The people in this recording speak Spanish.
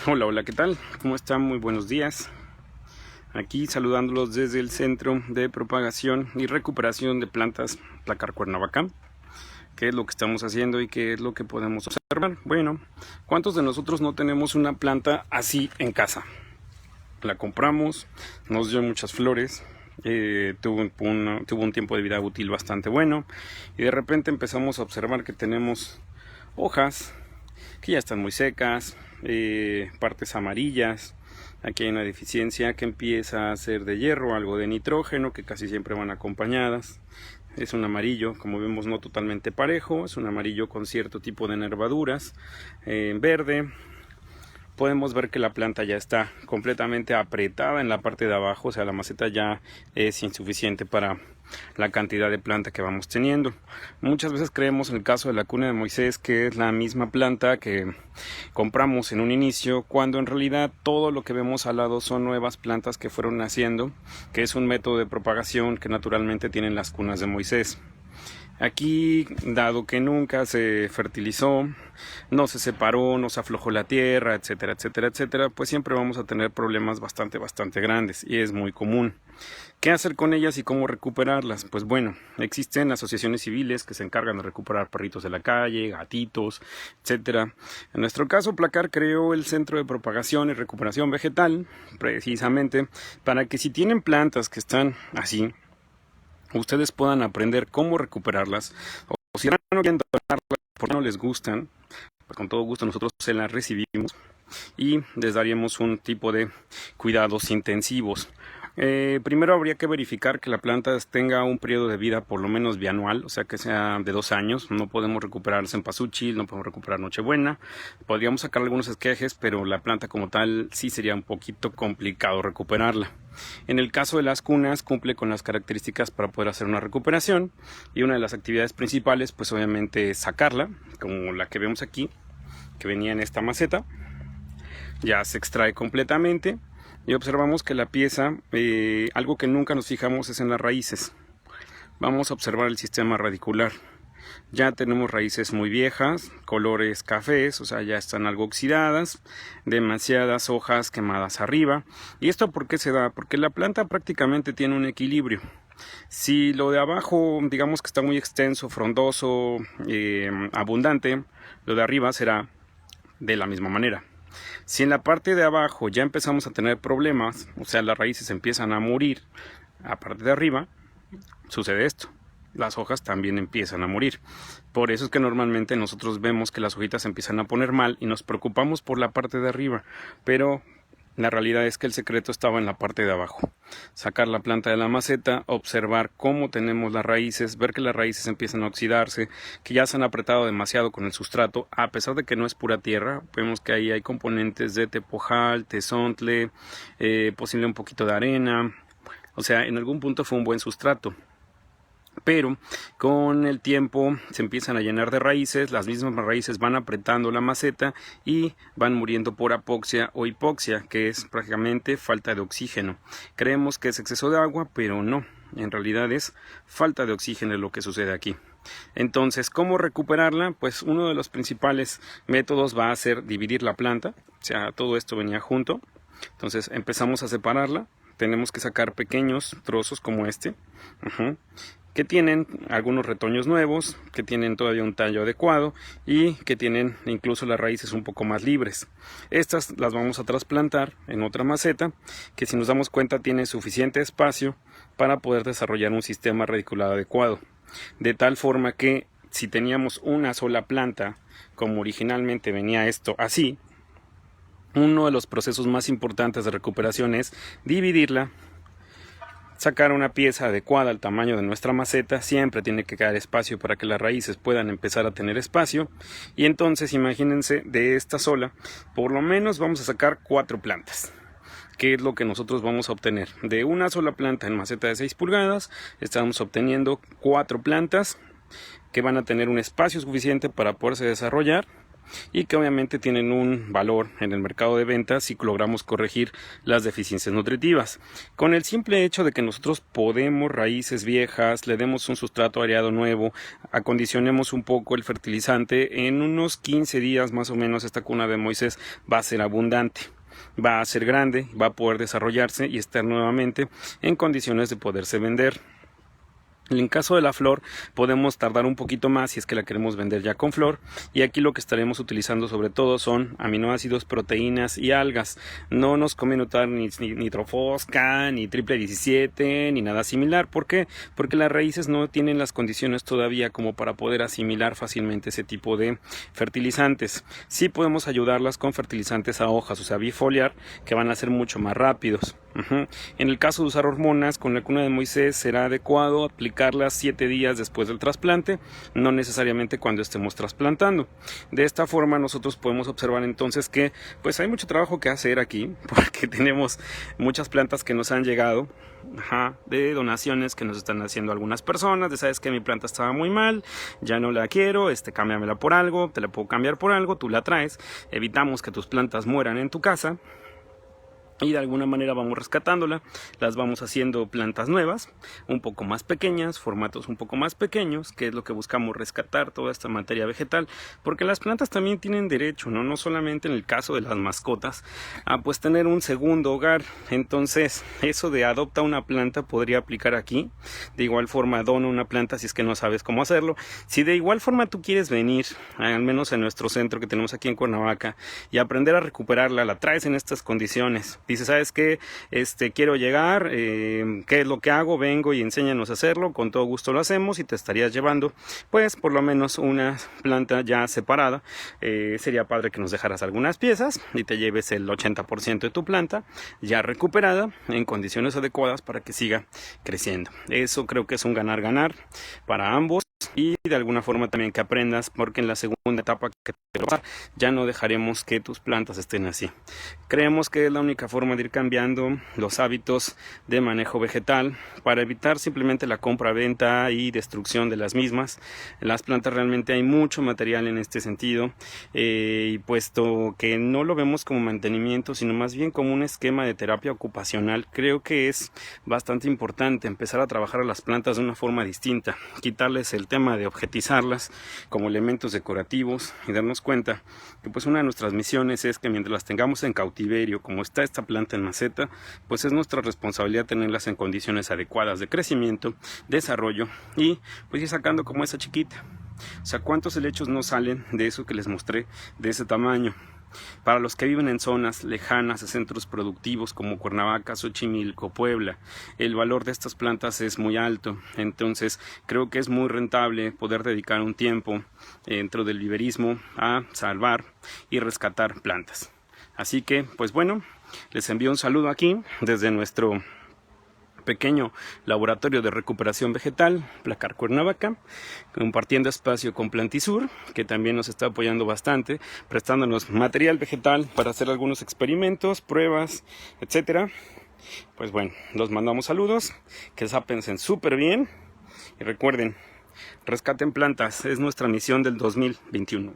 Hola, hola, ¿qué tal? ¿Cómo están? Muy buenos días. Aquí saludándolos desde el Centro de Propagación y Recuperación de Plantas Placar Cuernavaca. ¿Qué es lo que estamos haciendo y qué es lo que podemos observar? Bueno, ¿cuántos de nosotros no tenemos una planta así en casa? La compramos, nos dio muchas flores, tuvo un tiempo de vida útil bastante bueno y de repente empezamos a observar que tenemos hojas que ya están muy secas, partes amarillas. Aquí hay una deficiencia que empieza a ser de hierro, algo de nitrógeno, que casi siempre van acompañadas. Es un amarillo, como vemos, no totalmente parejo, es un amarillo con cierto tipo de nervaduras. Verde, podemos ver que la planta ya está completamente apretada en la parte de abajo, o sea, la maceta ya es insuficiente para la cantidad de planta que vamos teniendo. Muchas veces creemos en el caso de la cuna de Moisés que es la misma planta que compramos en un inicio, cuando en realidad todo lo que vemos al lado son nuevas plantas que fueron naciendo, que es un método de propagación que naturalmente tienen las cunas de Moisés. Aquí, dado que nunca se fertilizó, no se separó, no se aflojó la tierra, etcétera, etcétera, etcétera, pues siempre vamos a tener problemas bastante grandes y es muy común. ¿Qué hacer con ellas y cómo recuperarlas? Pues bueno, existen asociaciones civiles que se encargan de recuperar perritos de la calle, gatitos, etcétera. En nuestro caso, Placar creó el Centro de Propagación y Recuperación Vegetal, precisamente para que si tienen plantas que están así, ustedes puedan aprender cómo recuperarlas, o si no quieren donarlas porque no les gustan, pues con todo gusto nosotros se las recibimos y les daríamos un tipo de cuidados intensivos. Primero habría que verificar que la planta tenga un periodo de vida por lo menos bianual, o sea que sea de 2 años. No podemos recuperar cempasúchil, no podemos recuperar Nochebuena. Podríamos sacar algunos esquejes, pero la planta como tal sí sería un poquito complicado recuperarla. En el caso de las cunas, cumple con las características para poder hacer una recuperación, y una de las actividades principales pues obviamente es sacarla, como la que vemos aquí, que venía en esta maceta. Ya se extrae completamente y observamos que la pieza, algo que nunca nos fijamos es en las raíces. Vamos a observar el sistema radicular. Ya tenemos raíces muy viejas, colores cafés, o sea, ya están algo oxidadas, demasiadas hojas quemadas arriba. ¿Y esto por qué se da? Porque la planta prácticamente tiene un equilibrio. Si lo de abajo, digamos que está muy extenso, frondoso, abundante, lo de arriba será de la misma manera. Si en la parte de abajo ya empezamos a tener problemas, o sea, las raíces empiezan a morir, a parte de arriba, sucede esto. Las hojas también empiezan a morir. Por eso es que normalmente nosotros vemos que las hojitas se empiezan a poner mal y nos preocupamos por la parte de arriba, pero la realidad es que el secreto estaba en la parte de abajo. Sacar la planta de la maceta, observar cómo tenemos las raíces, ver que las raíces empiezan a oxidarse, que ya se han apretado demasiado con el sustrato, a pesar de que no es pura tierra. Vemos que ahí hay componentes de tepojal, tezontle, posible un poquito de arena. O sea, en algún punto fue un buen sustrato. Pero con el tiempo se empiezan a llenar de raíces, las mismas raíces van apretando la maceta y van muriendo por apoxia o hipoxia, que es prácticamente falta de oxígeno. Creemos que es exceso de agua, pero no, en realidad es falta de oxígeno lo que sucede aquí. Entonces, ¿cómo recuperarla? Pues uno de los principales métodos va a ser dividir la planta, o sea, todo esto venía junto. Entonces empezamos a separarla, tenemos que sacar pequeños trozos como este, que tienen algunos retoños nuevos, que tienen todavía un tallo adecuado y que tienen incluso las raíces un poco más libres. Estas las vamos a trasplantar en otra maceta que, si nos damos cuenta, tiene suficiente espacio para poder desarrollar un sistema radicular adecuado. De tal forma que si teníamos una sola planta, como originalmente venía esto así, uno de los procesos más importantes de recuperación es dividirla, sacar una pieza adecuada al tamaño de nuestra maceta. Siempre tiene que quedar espacio para que las raíces puedan empezar a tener espacio. Y entonces imagínense, de esta sola, por lo menos vamos a sacar 4 plantas. ¿Qué es lo que nosotros vamos a obtener? De una sola planta en maceta de 6 pulgadas, estamos obteniendo 4 plantas que van a tener un espacio suficiente para poderse desarrollar. y que obviamente tienen un valor en el mercado de ventas si logramos corregir las deficiencias nutritivas. Con el simple hecho de que nosotros podemos raíces viejas, le demos un sustrato areado nuevo, acondicionemos un poco el fertilizante, en unos 15 días más o menos esta cuna de Moisés va a ser abundante, va a ser grande, va a poder desarrollarse y estar nuevamente en condiciones de poderse vender. En caso de la flor podemos tardar un poquito más si es que la queremos vender ya con flor, y aquí lo que estaremos utilizando sobre todo son aminoácidos, proteínas y algas. No nos conviene usar ni nitrofosca, ni triple 17, ni nada similar. ¿Por qué? Porque las raíces no tienen las condiciones todavía como para poder asimilar fácilmente ese tipo de fertilizantes. Sí podemos ayudarlas con fertilizantes a hojas, o sea bifoliar, que van a ser mucho más rápidos. En el caso de usar hormonas, con la cuna de Moisés será adecuado aplicarlas 7 días después del trasplante, no necesariamente cuando estemos trasplantando. De esta forma nosotros podemos observar entonces que pues hay mucho trabajo que hacer aquí, porque tenemos muchas plantas que nos han llegado de donaciones que nos están haciendo algunas personas, de sabes que mi planta estaba muy mal, ya no la quiero, cámbiamela por algo, te la puedo cambiar por algo, tú la traes, evitamos que tus plantas mueran en tu casa. Y de alguna manera vamos rescatándola, las vamos haciendo plantas nuevas, un poco más pequeñas, formatos un poco más pequeños, que es lo que buscamos, rescatar toda esta materia vegetal, porque las plantas también tienen derecho, no solamente en el caso de las mascotas, a pues tener un segundo hogar. Entonces eso de adopta una planta podría aplicar aquí, de igual forma dona una planta si es que no sabes cómo hacerlo. Si de igual forma tú quieres venir, al menos en nuestro centro que tenemos aquí en Cuernavaca, y aprender a recuperarla, la traes en estas condiciones. Dices, ¿sabes qué? Quiero llegar, ¿qué es lo que hago? Vengo y enséñanos a hacerlo, con todo gusto lo hacemos y te estarías llevando, pues, por lo menos una planta ya separada. Sería padre que nos dejaras algunas piezas y te lleves el 80% de tu planta ya recuperada en condiciones adecuadas para que siga creciendo. Eso creo que es un ganar-ganar para ambos. Y de alguna forma también que aprendas, porque en la segunda etapa que te va, ya no dejaremos que tus plantas estén así. Creemos que es la única forma de ir cambiando los hábitos de manejo vegetal para evitar simplemente la compra-venta y destrucción de las mismas. Las plantas realmente hay mucho material en este sentido, y puesto que no lo vemos como mantenimiento, sino más bien como un esquema de terapia ocupacional, creo que es bastante importante empezar a trabajar a las plantas de una forma distinta, quitarles el tema de objetizarlas como elementos decorativos y darnos cuenta que pues una de nuestras misiones es que mientras las tengamos en cautiverio, como está esta planta en maceta, pues es nuestra responsabilidad tenerlas en condiciones adecuadas de crecimiento, desarrollo y pues ir sacando como esa chiquita. O sea, ¿cuántos helechos no salen de eso que les mostré, de ese tamaño? Para los que viven en zonas lejanas a centros productivos como Cuernavaca, Xochimilco, Puebla, el valor de estas plantas es muy alto. Entonces creo que es muy rentable poder dedicar un tiempo dentro del viverismo a salvar y rescatar plantas. Así que pues bueno, les envío un saludo aquí desde nuestro pequeño laboratorio de recuperación vegetal, Placar Cuernavaca, compartiendo espacio con Plantisur, que también nos está apoyando bastante, prestándonos material vegetal para hacer algunos experimentos, pruebas, etcétera. Pues bueno, los mandamos saludos, que se pensen súper bien y recuerden, rescaten plantas, es nuestra misión del 2021.